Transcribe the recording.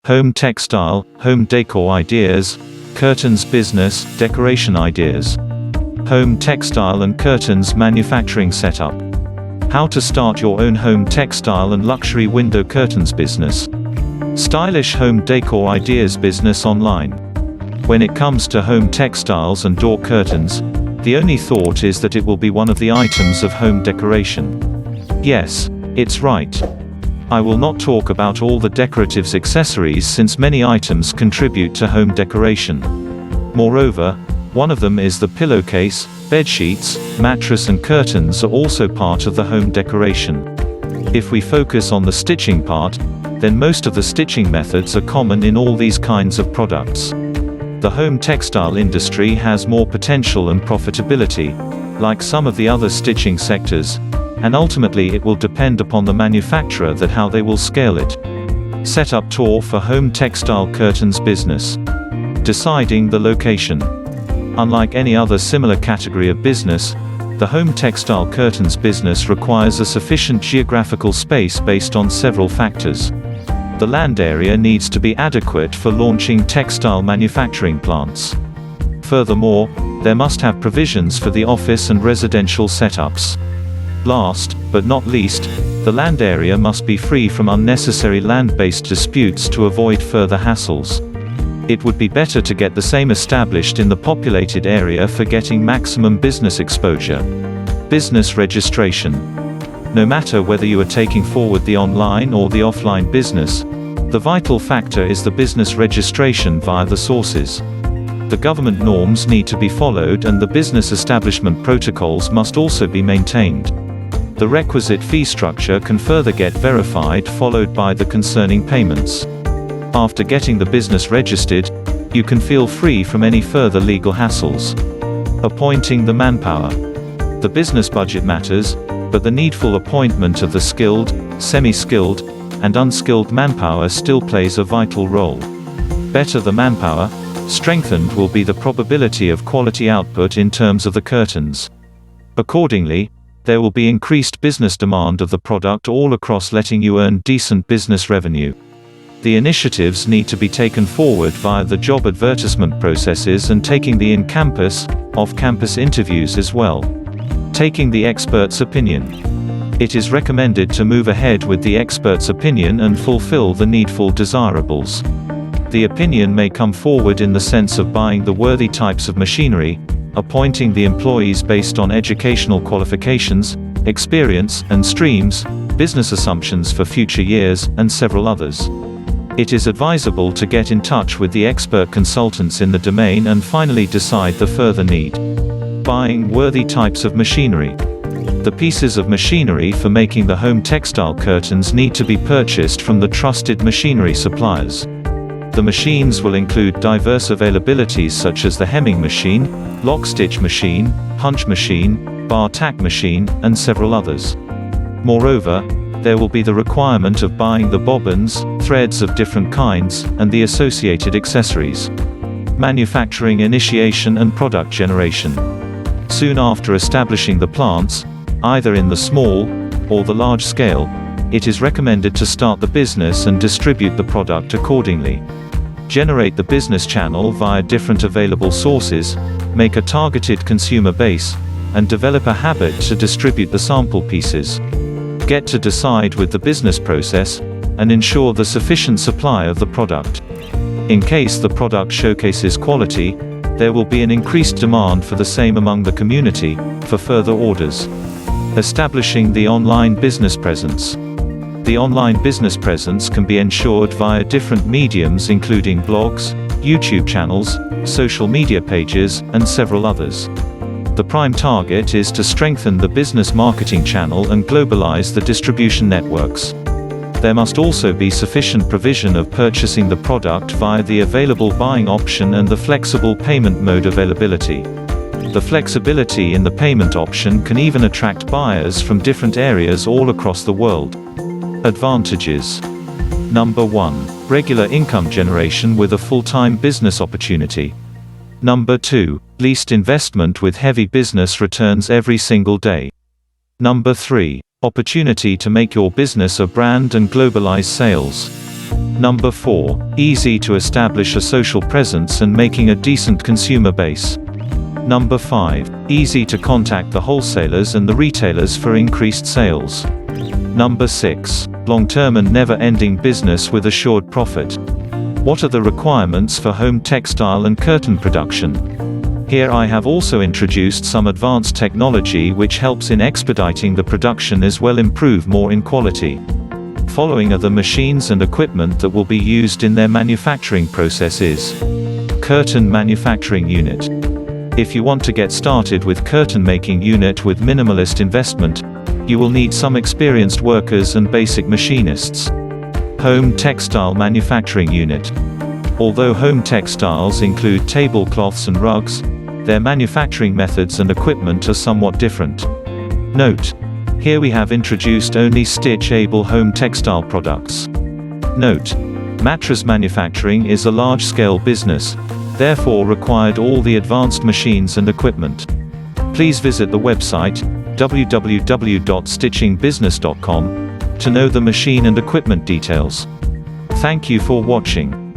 home textile, home decor ideas, curtains business, decoration ideas. Home textile and curtains manufacturing setup. How to start your own home textile and luxury window curtains business. Stylish home decor ideas business online. When it comes to home textiles and door curtains, the only thought is that it will be one of the items of home decoration. Yes, it's right. I will not talk about all the decorative accessories since many items contribute to home decoration. Moreover, one of them is the pillowcase, bedsheets, mattress and curtains are also part of the home decoration. If we focus on the stitching part, then most of the stitching methods are common in all these kinds of products. The home textile industry has more potential and profitability, like some of the other stitching sectors, and ultimately it will depend upon the manufacturer that how they will scale it. Setup tour for home textile curtains business. Deciding the location. Unlike any other similar category of business, the home textile curtains business requires a sufficient geographical space based on several factors. The land area needs to be adequate for launching textile manufacturing plants. Furthermore, there must have provisions for the office and residential setups. Last, but not least, the land area must be free from unnecessary land-based disputes to avoid further hassles. It would be better to get the same established in the populated area for getting maximum business exposure. Business registration. No matter whether you are taking forward the online or the offline business, the vital factor is the business registration via the sources. The government norms need to be followed and the business establishment protocols must also be maintained. The requisite fee structure can further get verified followed by the concerning payments. After getting the business registered, you can feel free from any further legal hassles. Appointing the manpower. The business budget matters, but the needful appointment of the skilled, semi-skilled, and unskilled manpower still plays a vital role. Better the manpower, strengthened will be the probability of quality output in terms of the curtains. Accordingly, there will be increased business demand of the product all across, letting you earn decent business revenue. The initiatives need to be taken forward via the job advertisement processes and taking the in-campus, off-campus interviews as well. Taking the expert's opinion. It is recommended to move ahead with the expert's opinion and fulfill the needful desirables. The opinion may come forward in the sense of buying the worthy types of machinery, appointing the employees based on educational qualifications, experience and streams, business assumptions for future years, and several others. It is advisable to get in touch with the expert consultants in the domain and finally decide the further need. Buying worthy types of machinery. The pieces of machinery for making the home textile curtains need to be purchased from the trusted machinery suppliers. The machines will include diverse availabilities such as the hemming machine, lock stitch machine, punch machine, bar tack machine, and several others. Moreover, there will be the requirement of buying the bobbins, threads of different kinds, and the associated accessories. Manufacturing initiation and product generation. Soon after establishing the plants, either in the small or the large scale, it is recommended to start the business and distribute the product accordingly. Generate the business channel via different available sources, make a targeted consumer base, and develop a habit to distribute the sample pieces. Get to decide with the business process, and ensure the sufficient supply of the product. In case the product showcases quality, there will be an increased demand for the same among the community, for further orders. Establishing the online business presence. The online business presence can be ensured via different mediums including blogs, YouTube channels, social media pages, and several others. The prime target is to strengthen the business marketing channel and globalize the distribution networks. There must also be sufficient provision of purchasing the product via the available buying option and the flexible payment mode availability. The flexibility in the payment option can even attract buyers from different areas all across the world. Advantages. Number 1. Regular income generation with a full-time business opportunity. Number 2. Least investment with heavy business returns every single day. Number 3. Opportunity to make your business a brand and globalize sales. Number 4. Easy to establish a social presence and making a decent consumer base. Number 5. Easy to contact the wholesalers and the retailers for increased sales. Number 6. Long-term and never-ending business with assured profit. What are the requirements for home textile and curtain production? Here I have also introduced some advanced technology which helps in expediting the production as well improve more in quality. Following are the machines and equipment that will be used in their manufacturing processes. Curtain manufacturing unit. If you want to get started with curtain making unit with minimalist investment, you will need some experienced workers and basic machinists. Home textile manufacturing unit. Although home textiles include tablecloths and rugs, their manufacturing methods and equipment are somewhat different. Note: here we have introduced only stitch-able home textile products. Note: mattress manufacturing is a large-scale business, therefore required all the advanced machines and equipment. Please visit the website www.stitchingbusiness.com to know the machine and equipment details. Thank you for watching.